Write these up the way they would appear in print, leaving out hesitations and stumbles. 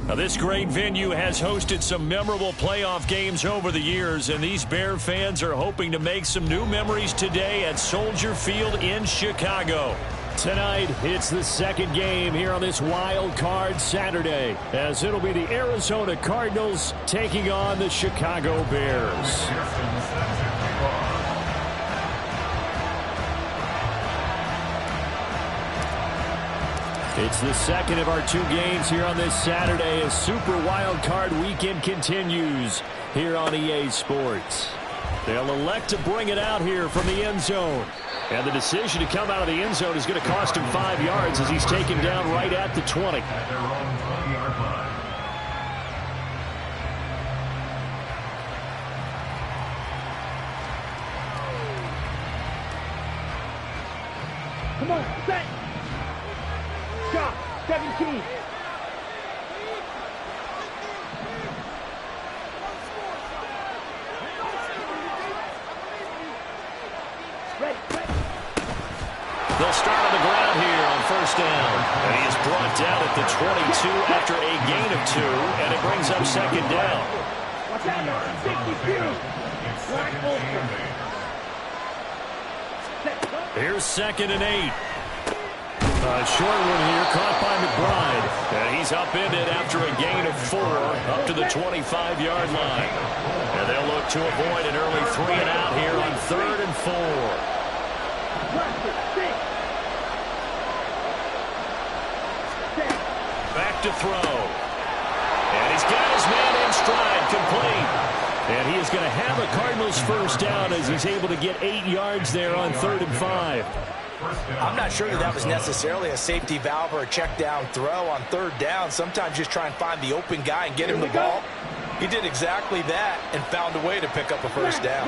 Now, this great venue has hosted some memorable playoff games over the years, and these Bear fans are hoping to make some new memories today at Soldier Field in Chicago. Tonight, it's the second game here on this Wild Card Saturday, as it'll be the Arizona Cardinals taking on the Chicago Bears. It's the second of our two games here on this Saturday as Super Wild Card Weekend continues here on EA Sports. They'll elect to bring it out here from the end zone. And the decision to come out of the end zone is going to cost him 5 yards as he's taken down right at the 20. Come on, set! Shot, 17. They'll start on the ground here on first down. And he is brought down at the 22 after a gain of 2, and it brings up second down. Watch out, 52. Here's 2nd and 8. A short one here, caught by McBride. And he's upended after a gain of 4 up to the 25-yard line. And they'll look to avoid an early 3 and out here on 3rd and 4. Back to throw. And he's got his man in stride, complete. And he is going to have a Cardinals first down as he's able to get 8 yards there on 3rd and 5. I'm not sure that was necessarily a safety valve or a check down throw on 3rd down. Sometimes just try and find the open guy and get him the ball. He did exactly that and found a way to pick up a first down.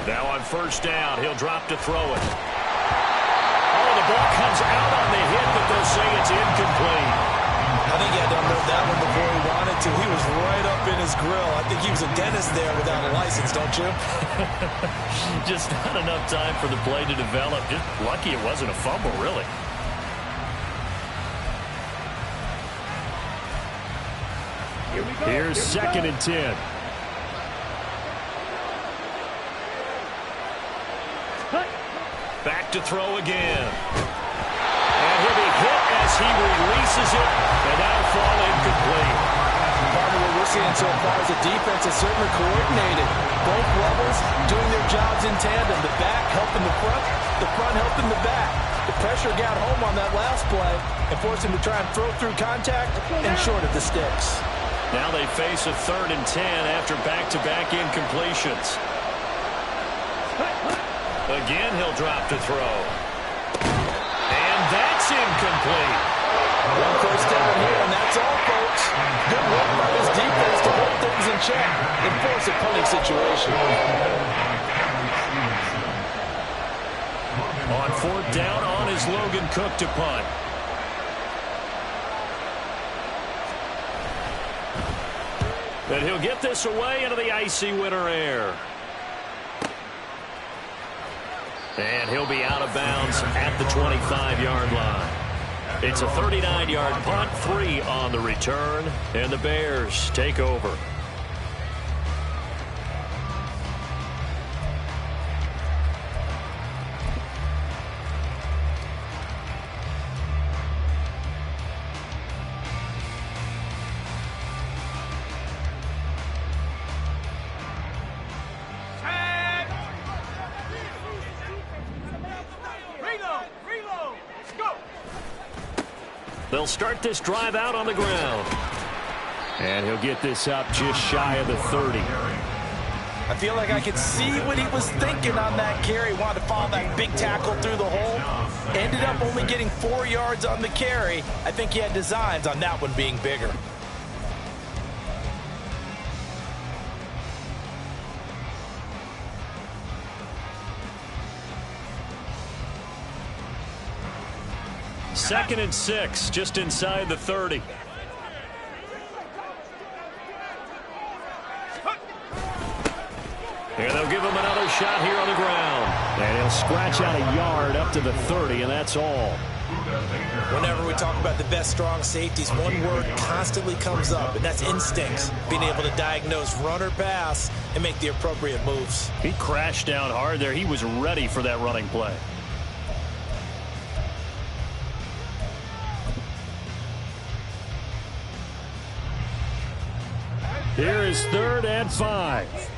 Now on first down, he'll drop to throw it. Oh, the ball comes out on the hit, but they'll say it's incomplete. I think he had to unload that one before he wanted to. He was right up in his grill. I think he was a dentist there without a license, don't you? Just not enough time for the play to develop. Just lucky it wasn't a fumble, really. Here's 2nd and 10. Back to throw again. And he'll be hit as he releases it, and that'll fall incomplete. Part of what we're seeing so far is the defense is certainly coordinated. Both levels doing their jobs in tandem. The back helping the front helping the back. The pressure got home on that last play and forced him to try and throw through contact and short of the sticks. Now they face a 3rd and 10 after back-to-back incompletions. Again, he'll drop to throw. And that's incomplete. One first down here, and that's all, folks. Good work by his defense to hold things in check and force a punting situation. On 4th down, on is Logan Cook to punt. But he'll get this away into the icy winter air. And he'll be out of bounds at the 25-yard line. It's a 39-yard punt, 3 on the return, and the Bears take over. They'll start this drive out on the ground. And he'll get this up just shy of the 30. I feel like I could see what he was thinking on that carry. Wanted to follow that big tackle through the hole. Ended up only getting 4 yards on the carry. I think he had designs on that one being bigger. Second and 6, just inside the 30. And they'll give him another shot here on the ground. And he'll scratch out a yard up to the 30, and that's all. Whenever we talk about the best strong safeties, one word constantly comes up, and that's instincts. Being able to diagnose run or pass and make the appropriate moves. He crashed down hard there. He was ready for that running play. Here is 3rd and 5.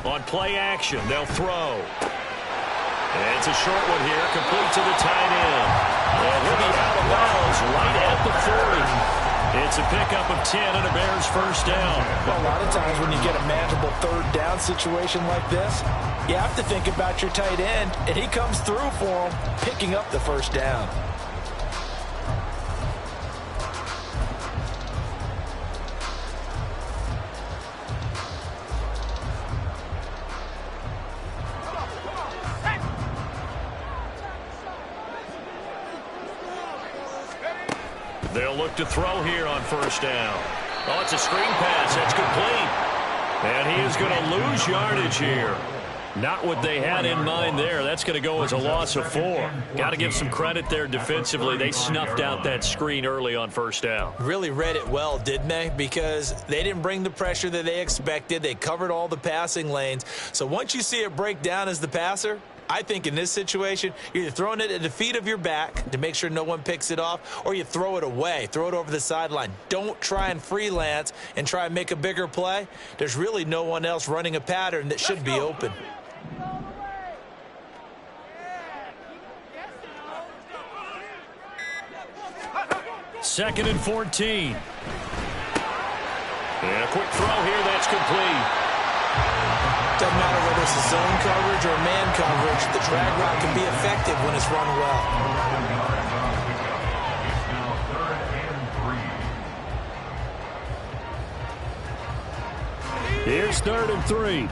On play action, they'll throw. And it's a short one here, complete to the tight end. And he'll be out of bounds right at the 40. It's a pickup of 10 and a Bears first down. Well, a lot of times when you get a manageable 3rd down situation like this, you have to think about your tight end, and he comes through for him, picking up the first down. They'll look to throw here on first down. Oh, it's a screen pass. That's complete. And he is going to lose yardage here. Not what they had in mind there. That's going to go as a loss of 4. Got to give some credit there defensively. They snuffed out that screen early on first down. Really read it well, didn't they? Because they didn't bring the pressure that they expected. They covered all the passing lanes. So once you see it break down as the passer, I think in this situation, you're either throwing it at the feet of your back to make sure no one picks it off, or you throw it away, throw it over the sideline. Don't try and freelance and try and make a bigger play. There's really no one else running a pattern that should be open. Second and 14. And a quick throw here, that's complete. Doesn't matter whether it's a zone coverage or man coverage, the drag route can be effective when it's run well. Here's 3rd and 3.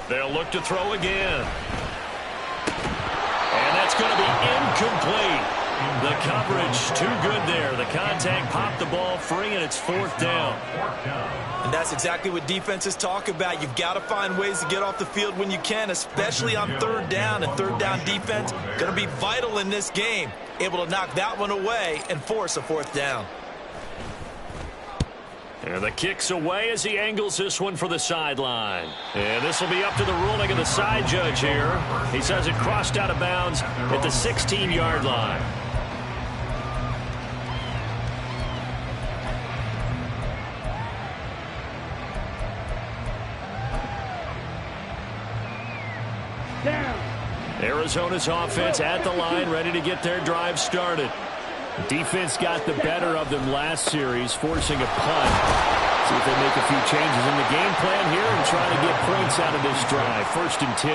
They'll look to throw again. And that's going to be incomplete. The coverage too good there. The contact popped the ball free, and it's 4th down. And that's exactly what defenses talk about. You've got to find ways to get off the field when you can, especially on 3rd down. And 3rd down defense going to be vital in this game. Able to knock that one away and force a 4th down. And the kick's away as he angles this one for the sideline. And this will be up to the ruling of the side judge here. He says it crossed out of bounds at the 16-yard line. Arizona's offense at the line, ready to get their drive started. Defense got the better of them last series, forcing a punt. See if they make a few changes in the game plan here and try to get points out of this drive. 1st and 10.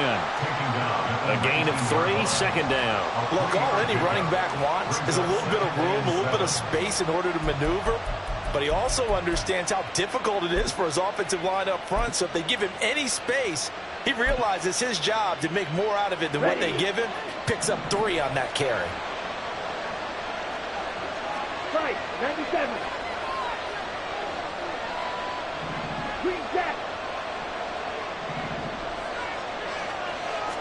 A gain of 3, 2nd down. Look, all any running back wants is a little bit of room, a little bit of space in order to maneuver. But he also understands how difficult it is for his offensive line up front. So if they give him any space, he realizes his job to make more out of it than what they give him. Picks up 3 on that carry. Right, 97. Green jack.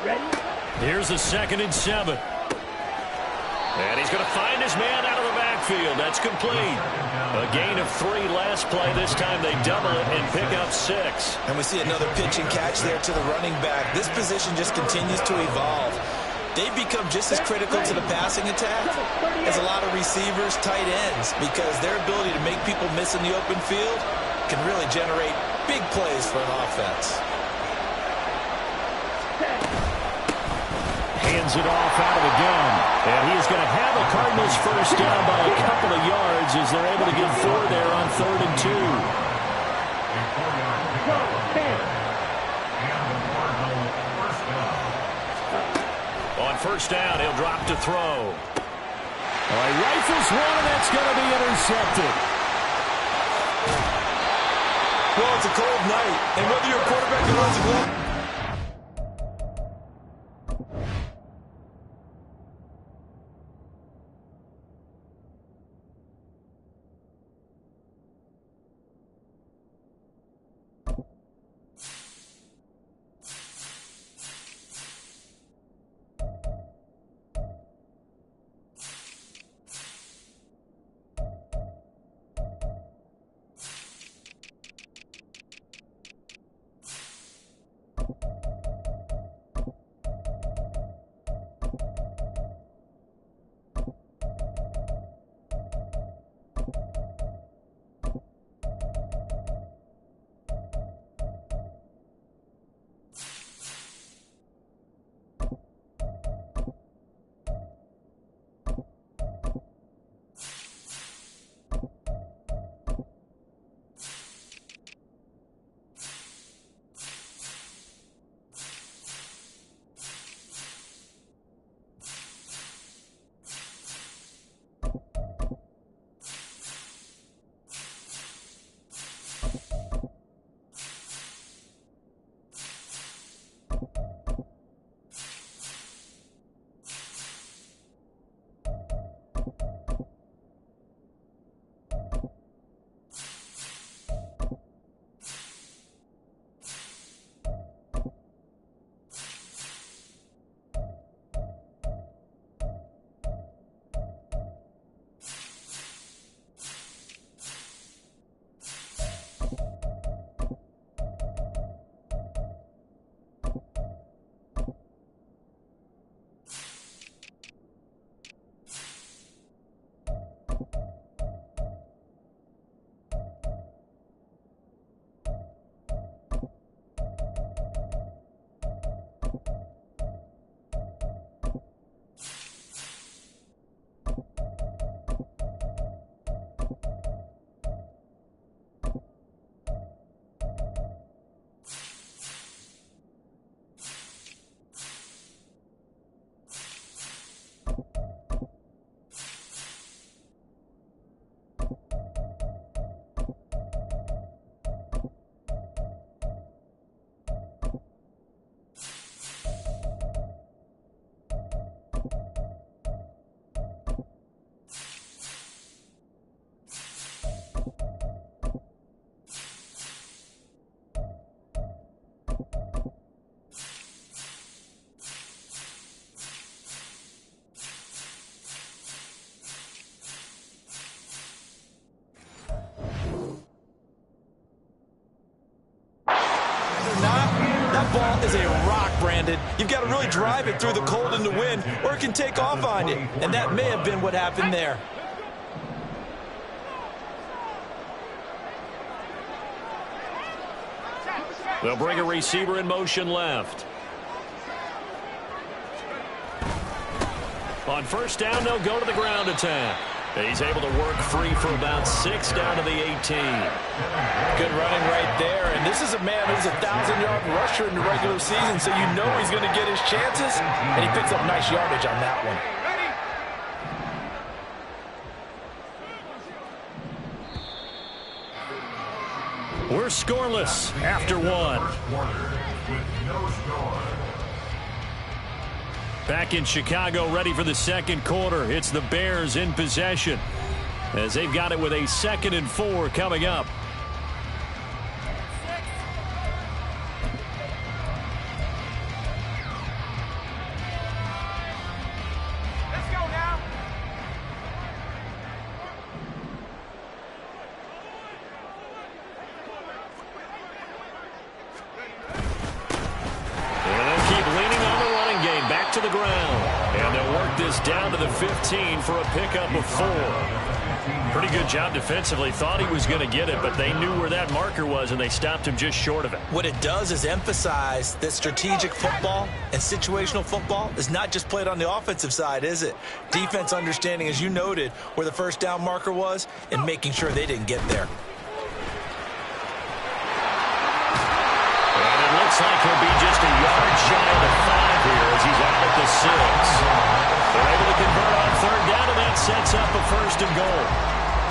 Ready? Here's a 2nd and 7. And he's going to find his man out of the backfield. That's complete. A gain of 3 last play. This time they double it and pick up 6. And we see another pitch and catch there to the running back. This position just continues to evolve. They've become just as critical to the passing attack as a lot of receivers, tight ends, because their ability to make people miss in the open field can really generate big plays for an offense. Hands it off out of the gun. And he is going to have a Cardinals first down by a couple of yards as they're able to get 4 there on 3rd and 2. On first down, he'll drop to throw. All right, rifles one, and that's going to be intercepted. Well, it's a cold night, and whether you're a quarterback who runs a glove, Ball is a rock, Brandon. You've got to really drive it through the cold and the wind, or it can take off on you. And that may have been what happened there. They'll bring a receiver in motion left. On first down, they'll go to the ground attack. He's able to work free for about 6 down to the 18. Good running right there. And this is a man who's a 1,000-yard rusher in the regular season, so you know he's going to get his chances. And he picks up nice yardage on that one. We're scoreless after one. Back in Chicago, ready for the second quarter. It's the Bears in possession as they've got it with a 2nd and 4 coming up. Let's go now. And they'll keep leaning on the running game. Back to the ground. And they'll work this down to the 15 for a pickup of 4. Pretty good job defensively. Thought he was going to get it, but they knew where that marker was, and they stopped him just short of it. What it does is emphasize that strategic football and situational football is not just played on the offensive side, is it? Defense understanding, as you noted, where the first down marker was and making sure they didn't get there. And it looks like he'll be just a yard shy of the 5 here as he's out at the 6. They're able to convert on third down, and that sets up a 1st and goal.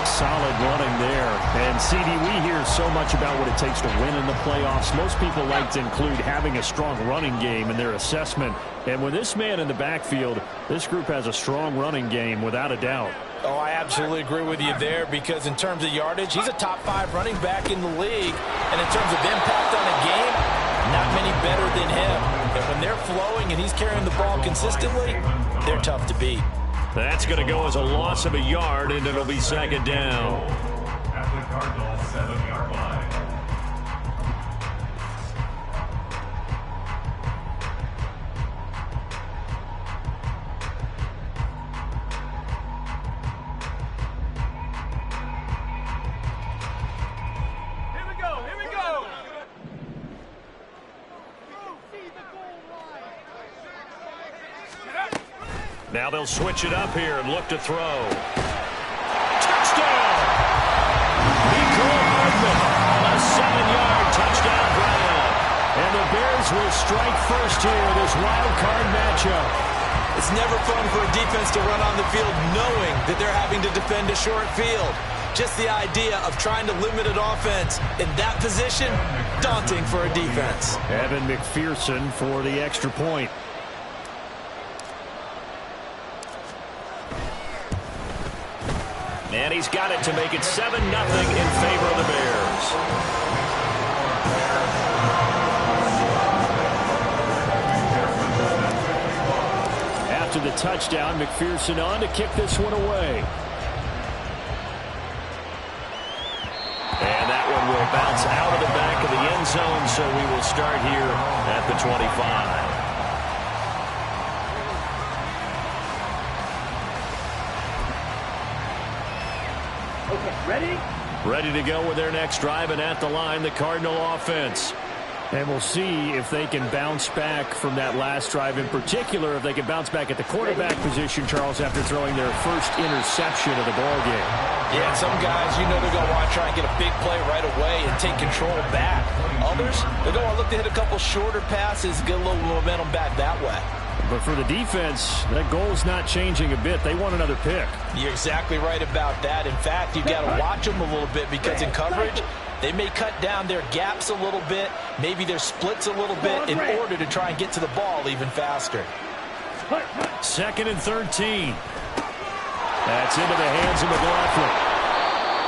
Solid running there. And, CD, we hear so much about what it takes to win in the playoffs. Most people like to include having a strong running game in their assessment. And with this man in the backfield, this group has a strong running game without a doubt. Oh, I absolutely agree with you there because in terms of yardage, he's a top 5 running back in the league. And in terms of impact on a game, not many better than him. And when they're flowing and he's carrying the ball consistently, they're tough to beat. That's going to go as a loss of a yard, and it'll be 2nd down. At the Cardinals 7-yard line. Now they'll switch it up here and look to throw. Touchdown! Nicole Hardman, a 7-yard touchdown grab. And the Bears will strike first here in this wild card matchup. It's never fun for a defense to run on the field knowing that they're having to defend a short field. Just the idea of trying to limit an offense in that position, daunting for a defense. Evan McPherson for the extra point. And he's got it to make it 7-0 in favor of the Bears. After the touchdown, McPherson on to kick this one away. And that one will bounce out of the back of the end zone, so we will start here at the 25. Ready to go with their next drive, and at the line, the Cardinal offense. And we'll see if they can bounce back from that last drive. In particular, if they can bounce back at the quarterback position, Charles, after throwing their first interception of the ballgame. Yeah, and some guys, you know they're going to want to try and get a big play right away and take control back. Others, they're going to look to hit a couple shorter passes, get a little momentum back that way. But for the defense, that goal is not changing a bit. They want another pick. You're exactly right about that. In fact, you've got to watch them a little bit because in coverage, they may cut down their gaps a little bit, maybe their splits a little bit in order to try and get to the ball even faster. 2nd and 13. That's into the hands of McLaughlin.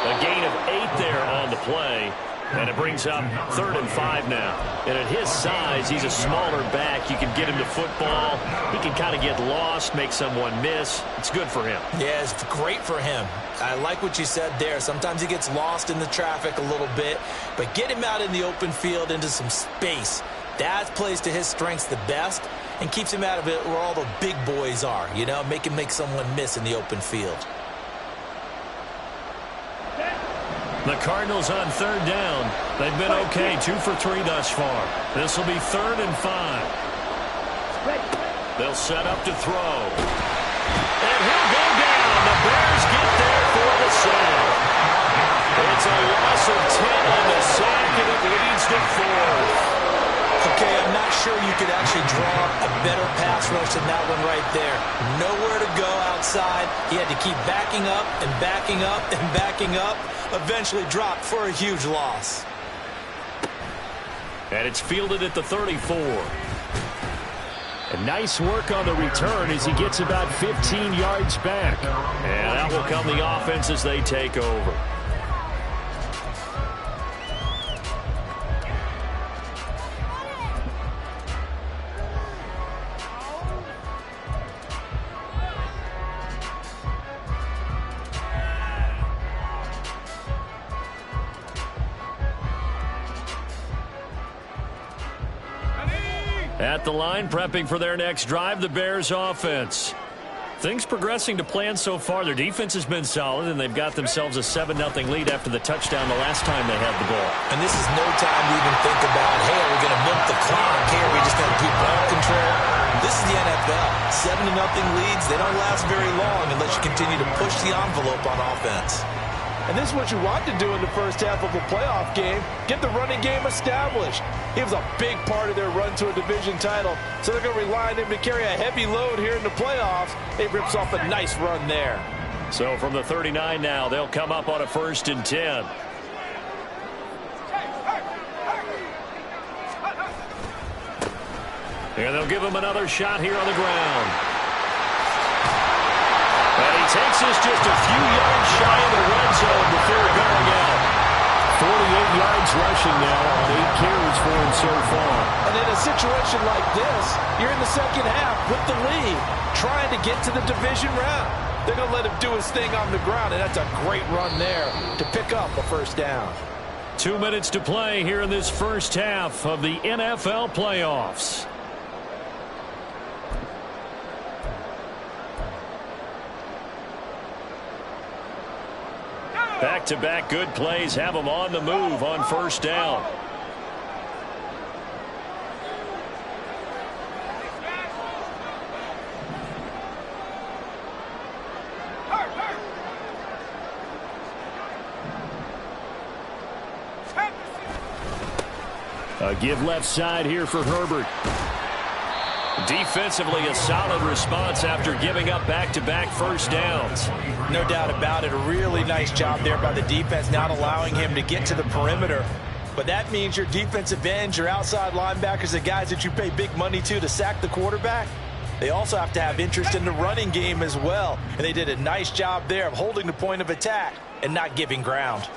A gain of 8 there on the play. And it brings up 3rd and 5 now. And at his size, he's a smaller back. You can get him to football. He can kind of get lost, make someone miss. It's good for him. Yeah, it's great for him. I like what you said there. Sometimes he gets lost in the traffic a little bit. But get him out in the open field into some space. That plays to his strengths the best and keeps him out of it where all the big boys are. You know, make him make someone miss in the open field. The Cardinals on 3rd down. They've been okay, 2 for 3 thus far. This will be 3rd and 5. They'll set up to throw. And he'll go down. The Bears get there for the sack. It's a loss of 10 on the sack, and it leads to 4. Okay, I'm not sure you could actually draw a better pass rush than that one right there. Nowhere to go outside. He had to keep backing up and backing up and backing up. Eventually dropped for a huge loss. And it's fielded at the 34. And nice work on the return as he gets about 15 yards back. And out will come the offense as they take over. At the line, prepping for their next drive, the Bears offense. Things progressing to plan so far. Their defense has been solid, and they've got themselves a 7-0 lead after the touchdown the last time they had the ball. And this is no time to even think about, hey, are we going to milk the clock? Hey, are we just going to keep ball control? This is the NFL. 7-0 leads, they don't last very long unless you continue to push the envelope on offense. And this is what you want to do in the first half of a playoff game. Get the running game established. He was a big part of their run to a division title, so they're going to rely on him to carry a heavy load here in the playoffs. He rips off a nice run there. So from the 39 now, they'll come up on a 1st and 10. And they'll give him another shot here on the ground. And he takes us just a few yards shy of the red zone before going out. 48 yards rushing now on 8 carries for him so far. And in a situation like this, you're in the second half with the lead, trying to get to the division round. They're going to let him do his thing on the ground, and that's a great run there to pick up a 1st down. 2 minutes to play here in this first half of the NFL playoffs. Back-to-back good plays have them on the move on 1st down. A give left side here for Herbert. Defensively, a solid response after giving up back-to-back first downs. No doubt about it. A really nice job there by the defense, not allowing him to get to the perimeter. But that means your defensive ends, your outside linebackers, the guys that you pay big money to sack the quarterback, they also have to have interest in the running game as well. And they did a nice job there of holding the point of attack and not giving ground.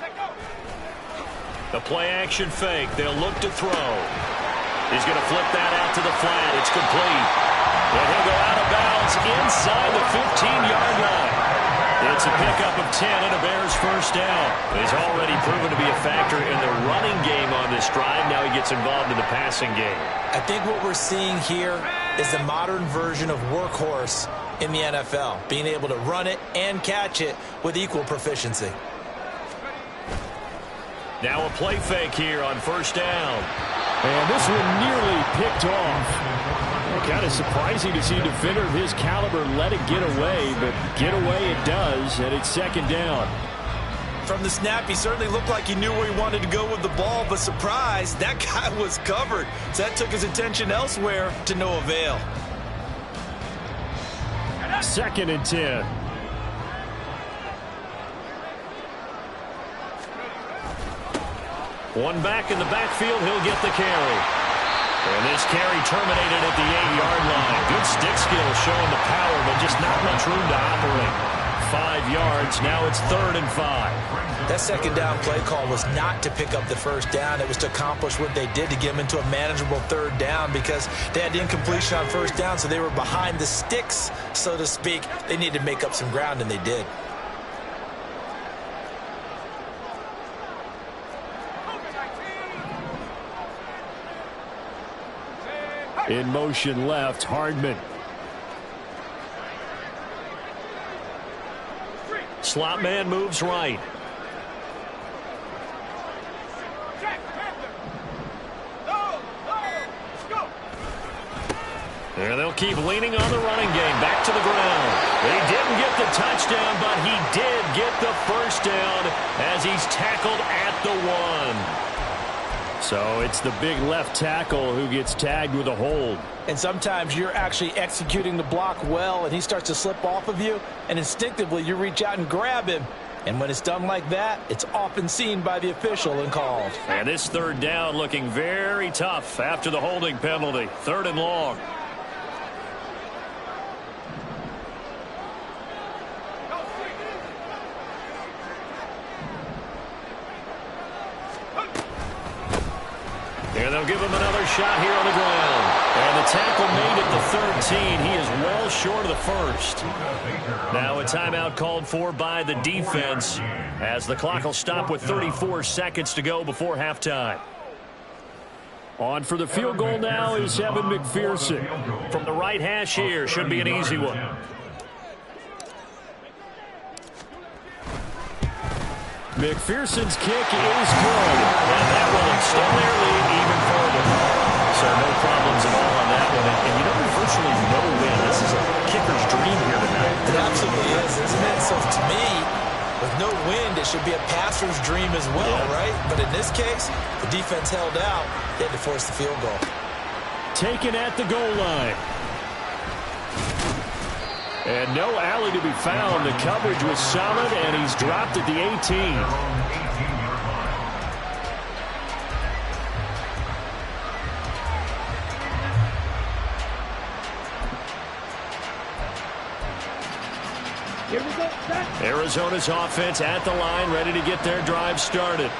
The play-action fake. They'll look to throw. He's going to flip that out to the flat. It's complete. And he'll go out of bounds inside the 15-yard line. It's a pickup of 10 and a Bears first down. He's already proven to be a factor in the running game on this drive. Now he gets involved in the passing game. I think what we're seeing here is the modern version of workhorse in the NFL, being able to run it and catch it with equal proficiency. Now a play fake here on first down. And this one nearly picked off. Kind of surprising to see a defender of his caliber let it get away, but get away it does, and it's second down. From the snap, he certainly looked like he knew where he wanted to go with the ball, but surprise, that guy was covered. So that took his attention elsewhere to no avail. Second and 10. One back in the backfield, he'll get the carry. And this carry terminated at the 8-yard line. Good stick skill showing the power, but just not much room to operate. 5 yards, now it's 3rd and 5. That second down play call was not to pick up the first down. It was to accomplish what they did to get them into a manageable 3rd down because they had incompletion on first down, so they were behind the sticks, so to speak. They needed to make up some ground, and they did. In motion left, Hardman. Slot man moves right. And they'll keep leaning on the running game. Back to the ground. He didn't get the touchdown, but he did get the first down as he's tackled at the 1. So it's the big left tackle who gets tagged with a hold. And sometimes you're actually executing the block well, and he starts to slip off of you, and instinctively you reach out and grab him. And when it's done like that, it's often seen by the official and called. And this 3rd down looking very tough after the holding penalty. 3rd and long. And they'll give him another shot here on the ground. And the tackle made at the 13. He is well short of the first. Now a timeout called for by the defense as the clock will stop with 34 seconds to go before halftime. On for the field goal now is Evan McPherson. From the right hash here, should be an easy one. McPherson's kick is good. And that will extend their lead even further. So no problems at all on that one. And you know, there's virtually no win. This is a kicker's dream here tonight. It absolutely is, isn't it? So to me, with no wind, it should be a passer's dream as well, right? But in this case, the defense held out. They had to force the field goal. Taken at the goal line. And no alley to be found. The coverage was solid, and he's dropped at the 18. Arizona's offense at the line, ready to get their drive started.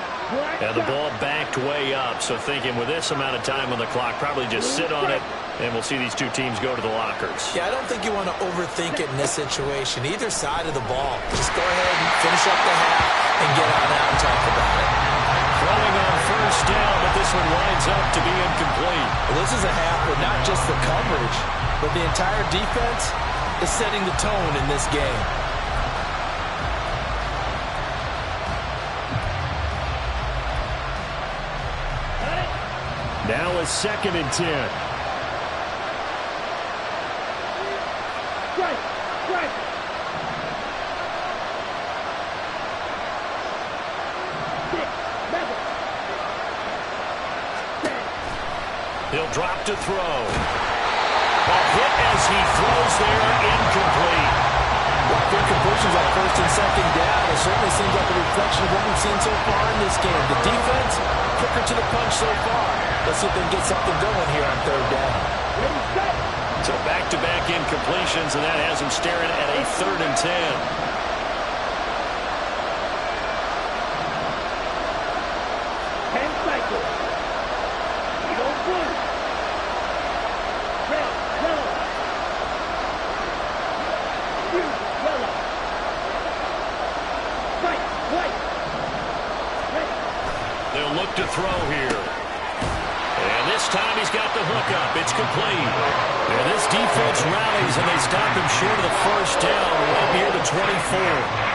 And the ball backed way up, so thinking with this amount of time on the clock, probably just sit on it, and we'll see these two teams go to the lockers. Yeah, I don't think you want to overthink it in this situation. Either side of the ball. Just go ahead and finish up the half and get on out and talk about it. Throwing on first down, but this one winds up to be incomplete. Well, this is a half where not just the coverage, but the entire defense is setting the tone in this game. Now a 2nd and 10. Drop to throw. Ball hit as he throws there, incomplete. Well, their completions on first and second down. It certainly seems like a reflection of what we've seen so far in this game. The defense, quicker to the punch so far. Let's see if they can get something going here on third down. So back-to-back incompletions, and that has him staring at a 3rd and 10. They'll look to throw here. And this time he's got the hook up. It's complete. And this defense rallies, and they stop him short of the first down right near the 24.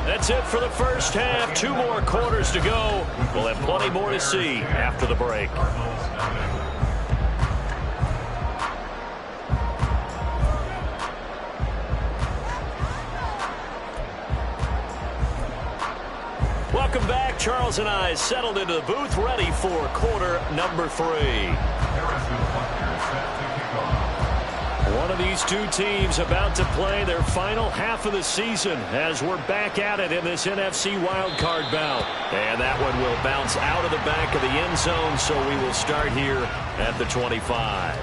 That's it for the first half. 2 more quarters to go. We'll have plenty more to see after the break. Welcome back. Charles and I settled into the booth, ready for quarter number 3. One of these two teams about to play their final half of the season as we're back at it in this NFC wildcard bout. And that one will bounce out of the back of the end zone, so we will start here at the 25.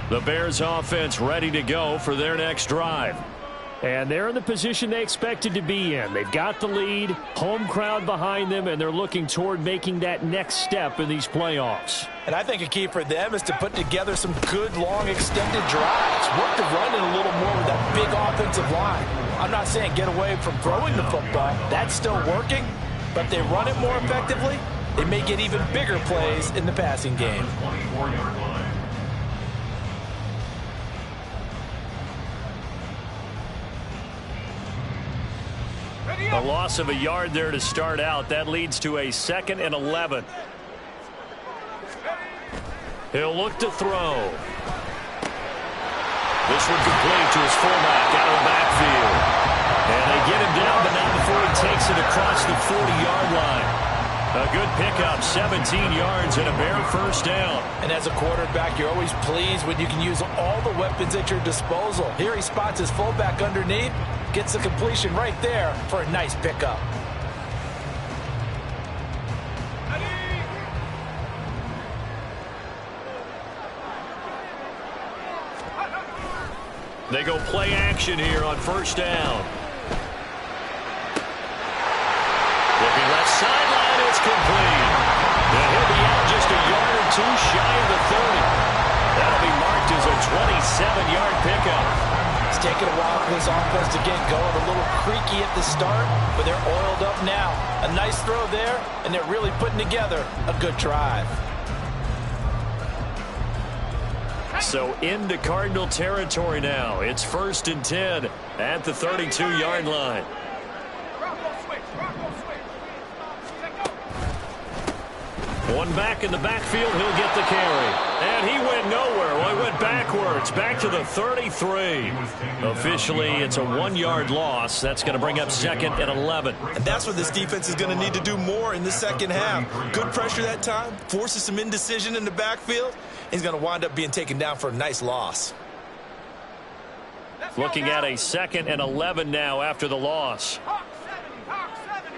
The Bears offense ready to go for their next drive. And they're in the position they expected to be in. They've got the lead, home crowd behind them, and they're looking toward making that next step in these playoffs. And I think a key for them is to put together some good, long, extended drives. Work the run in a little more with that big offensive line. I'm not saying get away from throwing the football. That's still working. But if they run it more effectively, they may get even bigger plays in the passing game. A loss of a yard there to start out. That leads to a 2nd and 11. He'll look to throw. This one complete to his fullback out of the backfield. And they get him down, but not before he takes it across the 40-yard line. A good pickup, 17 yards and a Bear first down. And as a quarterback, you're always pleased when you can use all the weapons at your disposal. Here he spots his fullback underneath, gets the completion right there for a nice pickup. They go play action here on first down. Looking left sideline, it's complete. And he'll be out just a yard or two shy of the 30. That'll be marked as a 27-yard pickup. It's taken a while for this offense to get going. A little creaky at the start, but they're oiled up now. A nice throw there, and they're really putting together a good drive. So into Cardinal territory now. It's 1st and 10 at the 32-yard line. One back in the backfield, he'll get the carry. And he went nowhere. Well, he went backwards, back to the 33. Officially, it's a 1-yard loss. That's going to bring up 2nd and 11. And that's what this defense is going to need to do more in the second half. Good pressure that time, forces some indecision in the backfield. He's going to wind up being taken down for a nice loss. Looking at a 2nd and 11 now after the loss. Hawk 70, Hawk 70.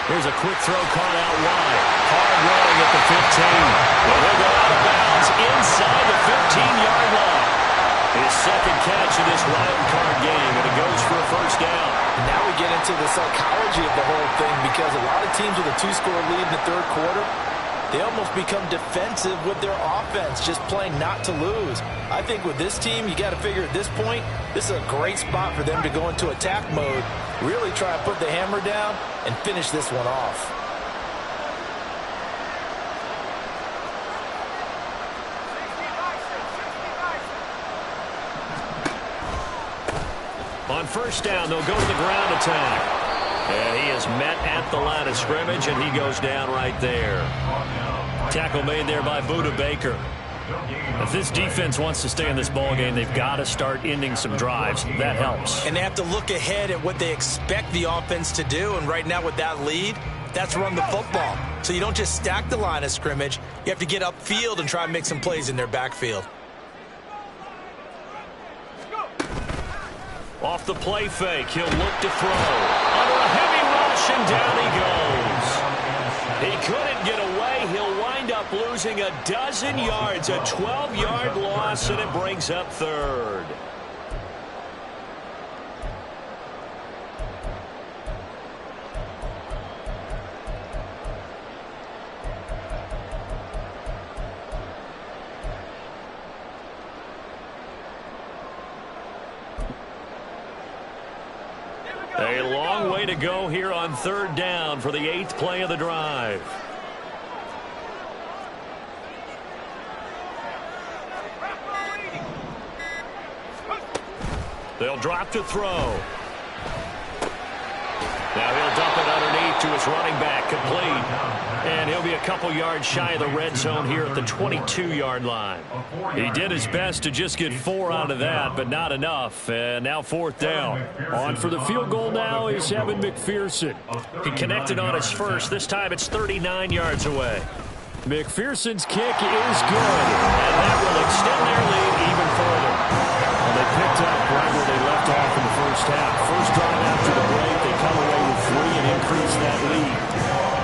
Here's a quick throw caught out wide. Hard running at the 15. But he'll go out of bounds inside the 15-yard line. His second catch in this wild card game, and it goes for a first down. And now we get into the psychology of the whole thing, because a lot of teams with a 2-score lead in the third quarter, they almost become defensive with their offense, just playing not to lose. I think with this team, you got to figure at this point, this is a great spot for them to go into attack mode, really try to put the hammer down and finish this one off. On first down, they'll go to the ground attack. And he is met at the line of scrimmage, and he goes down right there. Tackle made there by Buda Baker. If this defense wants to stay in this ballgame, they've got to start ending some drives. That helps. And they have to look ahead at what they expect the offense to do. And right now with that lead, that's run the football. So you don't just stack the line of scrimmage. You have to get upfield and try and make some plays in their backfield. Off the play fake, he'll look to throw. Under a heavy rush, and down he goes. He couldn't get away. He'll wind up losing a dozen yards, a 12-yard loss, and it brings up third. A long way to go here on third down for the 8th play of the drive. They'll drop to throw. Now he'll dump it underneath to his running back, complete. And he'll be a couple yards shy of the red zone here at the 22-yard line. He did his best to just get 4 out of that, but not enough. And now fourth down. On for the field goal now is Evan McPherson. He connected on his first. This time it's 39 yards away. McPherson's kick is good. And that will extend their lead even further. Well, they picked up right where they left off in the first half. First drive after the break, they come away with 3 and increase that lead.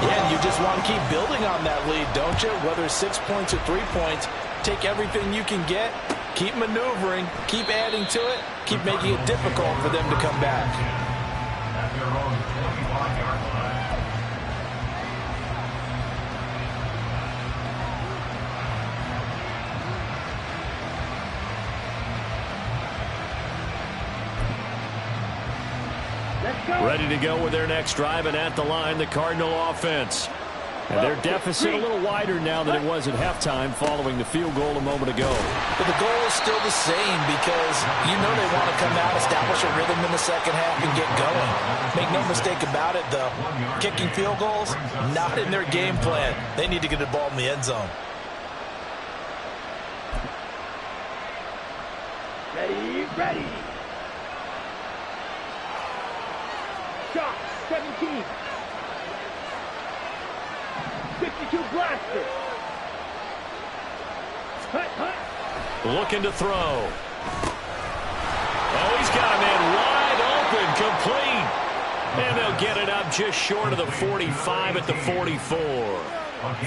Yeah, and you just want to keep building on that lead, don't you? Whether it's 6 points or 3 points, take everything you can get, keep maneuvering, keep adding to it, keep making it difficult for them to come back. Ready to go with their next drive, and at the line, the Cardinal offense. And their deficit a little wider now than it was at halftime following the field goal a moment ago. But the goal is still the same, because you know they want to come out, establish a rhythm in the second half, and get going. Make no mistake about it, though. Kicking field goals, not in their game plan. They need to get the ball in the end zone. Ready. Shot, 17. 52 blaster. Looking to throw. Oh, he's got a man wide open, complete. And they'll get it up just short of the 45 at the 44.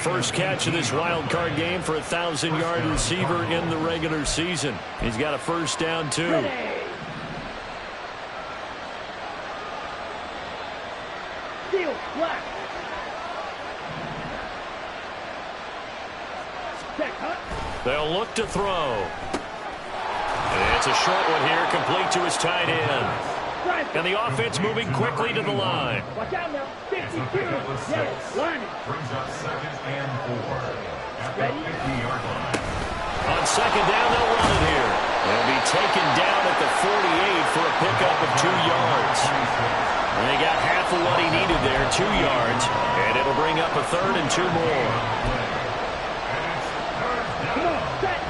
First catch of this wild card game for a 1,000-yard receiver in the regular season. He's got a first down, too. Ready. Steal, black. They'll look to throw. And it's a short one here, complete to his tight end. And the offense moving quickly to the line. Watch out now. 52. Yes, line it. Brings up 2nd and 4. Ready? On second down, they'll run it here. They'll be taken down at the 48 for a pickup of 2 yards. And they got half of what he needed there, 2 yards. And it'll bring up a 3rd and 2 more. Come on, set.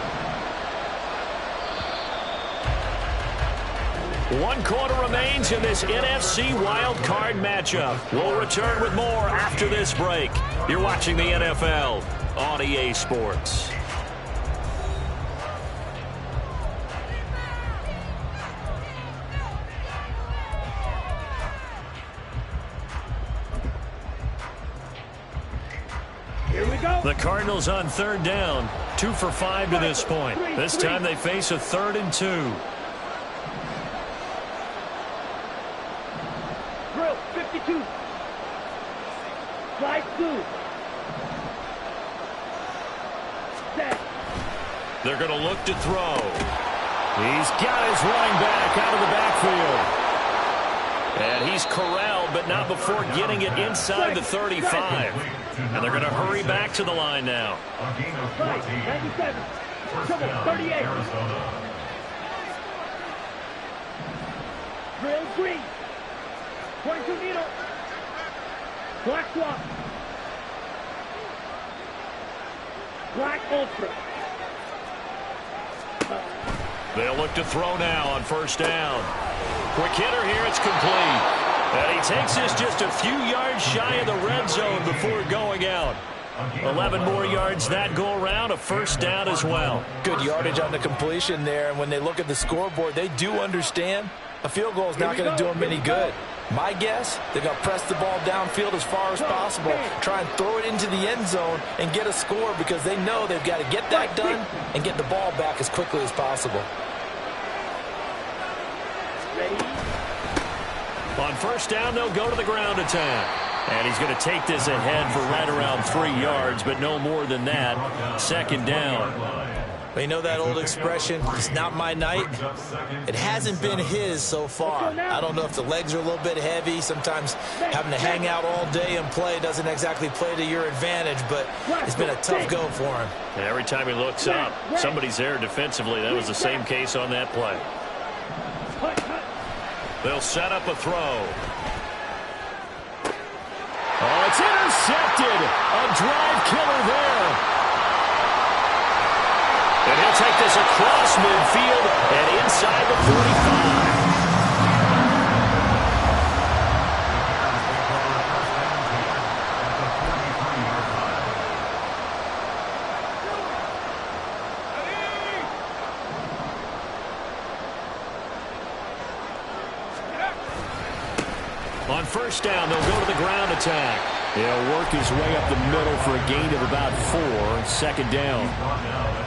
1 quarter remains in this NFC Wild Card matchup. We'll return with more after this break. You're watching the NFL on EA Sports. Here Here we go. The Cardinals on third down. 2 for 5 to this point. This time they face a 3rd and 2. Drill, 52. Slide 2. Set. They're going to look to throw. He's got his running back out of the backfield. And he's corralled, but not before getting it inside the 35. And they're going to hurry back to the line now. Slide, 97. Trouble, 38. Drill, green. 22 needle. Black swap. Black ultra. They'll look to throw now on first down. Quick hitter here, it's complete. And he takes this just a few yards shy of the red zone before going out. 11 more yards that go around, a first down as well. Good yardage on the completion there, and when they look at the scoreboard, they do understand a field goal is not going to do them any good. My guess, they're going to press the ball downfield as far as possible, try and throw it into the end zone and get a score because they know they've got to get that done and get the ball back as quickly as possible. On first down, they'll go to the ground attack. And he's going to take this ahead for right around 3 yards, but no more than that. Second down. Well, you know that old expression, it's not my night? It hasn't been his so far. I don't know if the legs are a little bit heavy. Sometimes having to hang out all day and play doesn't exactly play to your advantage, but it's been a tough go for him. And every time he looks up, somebody's there defensively. That was the same case on that play. They'll set up a throw. Oh, it's intercepted. A drive killer there. And he'll take this across midfield and inside the 45. On first down, they'll go to the ground attack. He'll work his way up the middle for a gain of about 4. Second down.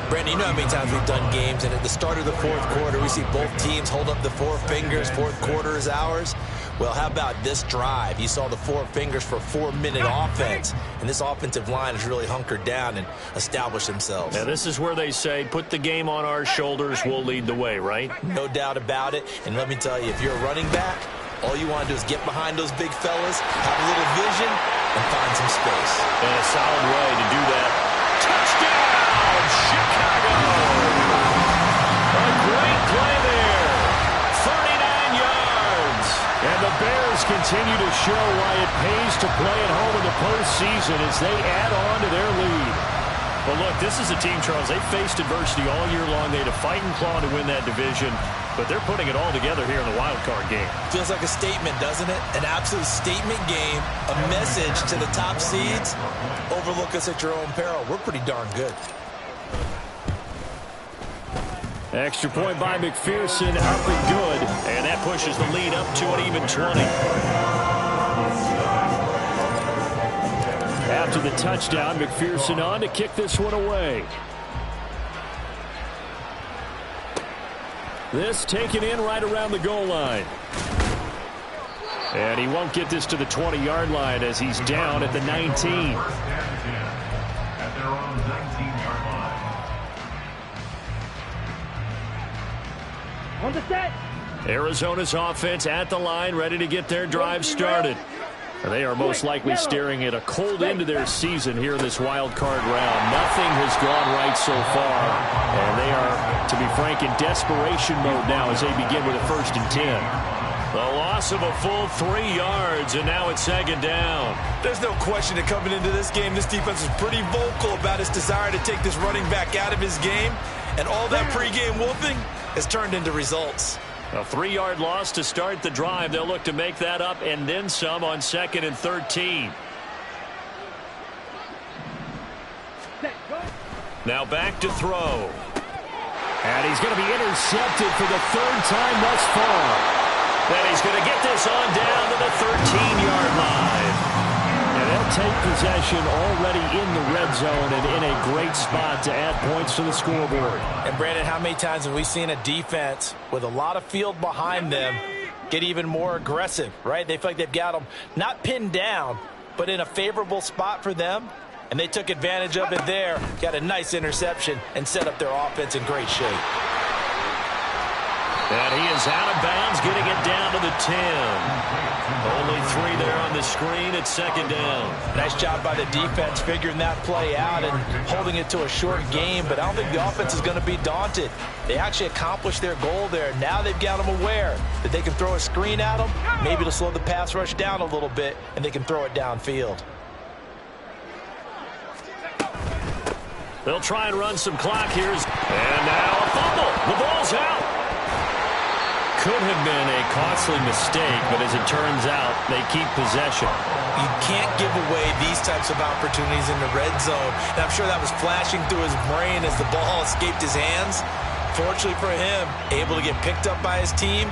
Brandon, you know how many times we've done games, and at the start of the fourth quarter, we see both teams hold up the 4 fingers. Fourth quarter is ours. Well, how about this drive? You saw the 4 fingers for 4-minute offense, and this offensive line has really hunkered down and established themselves. Now, this is where they say, put the game on our shoulders, we'll lead the way, right? No doubt about it, and let me tell you, if you're a running back, all you want to do is get behind those big fellas, have a little vision, and find some space. And a solid way to do that. Touchdown, Chicago! A great play there. 39 yards. And the Bears continue to show why it pays to play at home in the postseason as they add on to their lead. Well, look, this is a team, Charles, they faced adversity all year long. They had to fight and claw to win that division, but they're putting it all together here in the wild card game. Feels like a statement, doesn't it? An absolute statement game, a message to the top seeds. Overlook us at your own peril. We're pretty darn good. Extra point by McPherson, up and good, and that pushes the lead up to an even 20. After the touchdown, McPherson on to kick this one away. This taken in right around the goal line. And he won't get this to the 20-yard line as he's down at the 19. At their own 19-yard line. On the set. Arizona's offense at the line, ready to get their drive started. And they are most likely staring at a cold end to their season here in this wild card round. Nothing has gone right so far. And they are, to be frank, in desperation mode now as they begin with a 1st and 10. The loss of a full 3 yards, and now it's second down. There's no question that coming into this game, this defense is pretty vocal about its desire to take this running back out of his game. And all that pregame wolfing has turned into results. A 3-yard loss to start the drive. They'll look to make that up and then some on 2nd and 13. Now back to throw. And he's going to be intercepted for the 3rd time thus far. Then he's going to get this on down to the 13-yard line. And they'll take possession already in the red zone and in a great spot to add points to the scoreboard. And, Brandon, how many times have we seen a defense with a lot of field behind them get even more aggressive, right? They feel like they've got them not pinned down, but in a favorable spot for them, and they took advantage of it there, got a nice interception, and set up their offense in great shape. And he is out of bounds, getting it down to the 10. Only 3 there on the screen at second down. Nice job by the defense figuring that play out and holding it to a short game, but I don't think the offense is going to be daunted. They actually accomplished their goal there. Now they've got them aware that they can throw a screen at them, maybe to slow the pass rush down a little bit, and they can throw it downfield. They'll try and run some clock here. And now a fumble. The ball's out. Could have been a costly mistake, but as it turns out, they keep possession. You can't give away these types of opportunities in the red zone. And I'm sure that was flashing through his brain as the ball escaped his hands. Fortunately for him, able to get picked up by his team,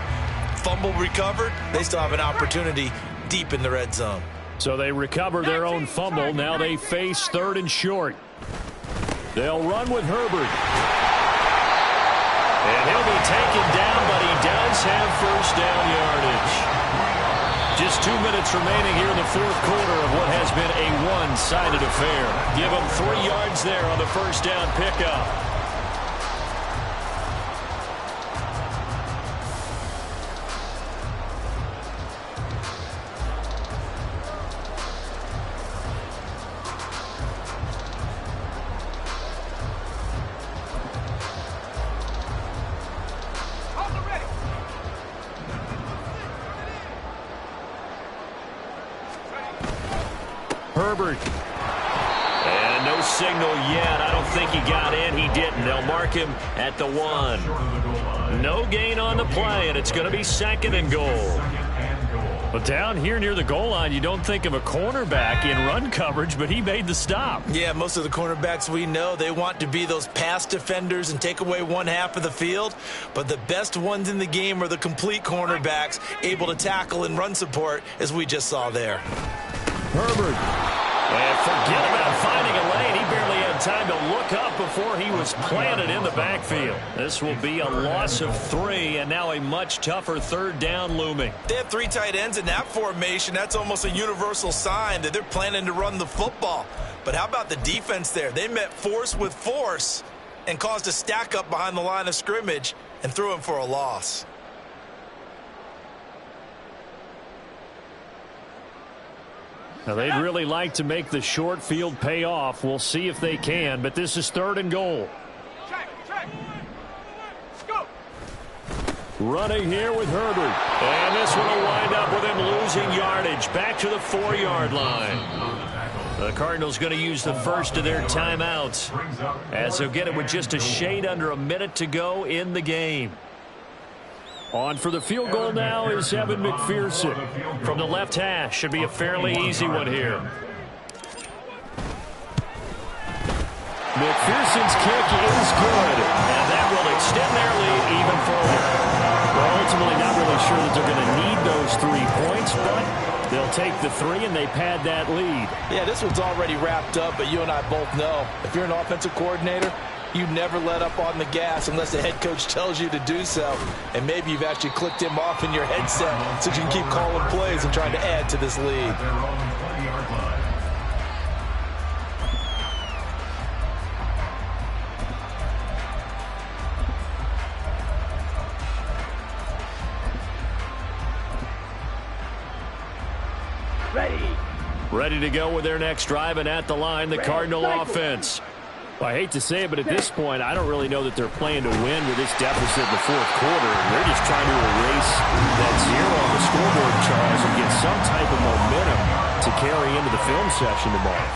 fumble recovered. They still have an opportunity deep in the red zone. So they recover their own fumble. Now they face 3rd and short. They'll run with Herbert. And he'll be taken down, but he does have first down yardage. Just 2 minutes remaining here in the 4th quarter of what has been a one-sided affair. Give him 3 yards there on the first down pickup. Herbert. And no signal yet. I don't think he got in. He didn't. They'll mark him at the 1. No gain on the play, and it's going to be 2nd and goal. But down here near the goal line, you don't think of a cornerback in run coverage, but he made the stop. Yeah, most of the cornerbacks we know, they want to be those pass defenders and take away one half of the field. But the best ones in the game are the complete cornerbacks, able to tackle and run support, as we just saw there. Herbert. And forget about finding a lane. He barely had time to look up before he was planted in the backfield. This will be a loss of 3, and now a much tougher 3rd down looming. They have 3 tight ends in that formation. That's almost a universal sign that they're planning to run the football. But how about the defense there? They met force with force and caused a stack up behind the line of scrimmage and threw him for a loss. Now, they'd really like to make the short field pay off. We'll see if they can, but this is 3rd and goal. Go. Running here with Herbert. And this one will wind up with him losing yardage back to the 4-yard line. The Cardinals going to use the first of their timeouts, as they'll get it with just a shade under a minute to go in the game. On for the field goal now is Evan McPherson. From the left hash. Should be a fairly easy one here. McPherson's kick is good. And that will extend their lead even further. Well, ultimately not really sure that they're going to need those 3 points, but they'll take the 3 and they pad that lead. Yeah, this one's already wrapped up, but you and I both know if you're an offensive coordinator, you never let up on the gas unless the head coach tells you to do so. And maybe you've actually clicked him off in your headset so you can keep calling plays and trying to add to this lead. Ready to go with their next drive, and at the line, the Cardinal offense. Well, I hate to say it, but at this point, I don't really know that they're playing to win with this deficit in the 4th quarter. They're just trying to erase that 0 on the scoreboard, Charles, and get some type of momentum to carry into the film session tomorrow.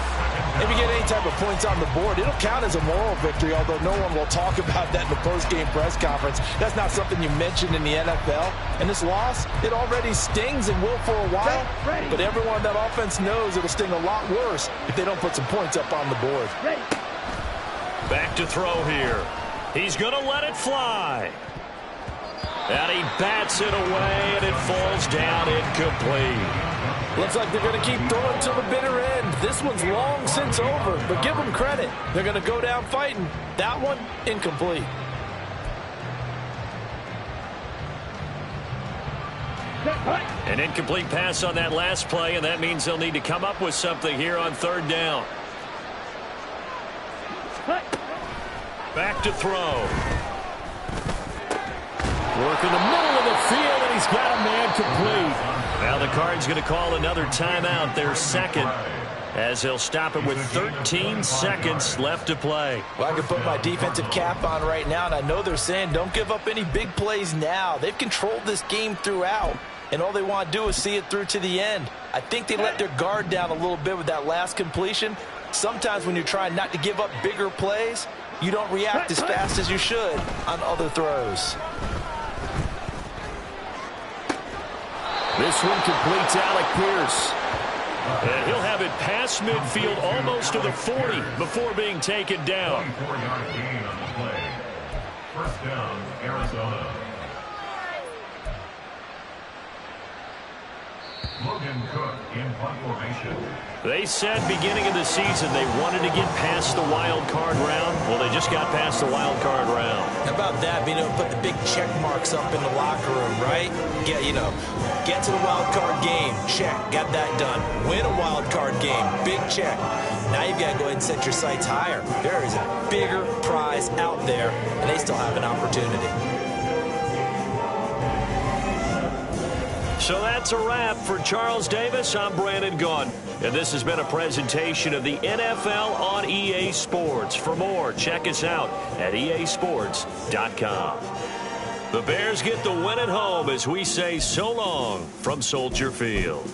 If you get any type of points on the board, it'll count as a moral victory, although no one will talk about that in the post-game press conference. That's not something you mentioned in the NFL. And this loss, it already stings and will for a while. But everyone on that offense knows it'll sting a lot worse if they don't put some points up on the board. Back to throw here. He's going to let it fly. And he bats it away, and it falls down incomplete. Looks like they're going to keep throwing till the bitter end. This one's long since over, but give them credit. They're going to go down fighting. That one, incomplete. An incomplete pass on that last play, and that means they'll need to come up with something here on third down. Back to throw. Work in the middle of the field, and he's got a man complete. Now the Cards going to call another timeout, their second, as they'll stop it with 13 seconds left to play. Well, I can put my defensive cap on right now, and I know they're saying don't give up any big plays now. They've controlled this game throughout, and all they want to do is see it through to the end. I think they let their guard down a little bit with that last completion. Sometimes when you're trying not to give up bigger plays, you don't react as fast as you should on other throws. This one completes Alec Pierce. And he'll have it past midfield almost to the 40 before being taken down. 24-yard gain on the play. First down, Arizona. Logan Cook in punt formation. They said beginning of the season they wanted to get past the wild card round. Well, they just got past the wild card round. How about that, being able to put the big check marks up in the locker room, right? Get to the wild card game. Check. Got that done. Win a wild card game. Big check. Now you've got to go ahead and set your sights higher. There is a bigger prize out there, and they still have an opportunity. So that's a wrap for Charles Davis. I'm Brandon Gaudin, and this has been a presentation of the NFL on EA Sports. For more, check us out at easports.com. The Bears get the win at home as we say so long from Soldier Field.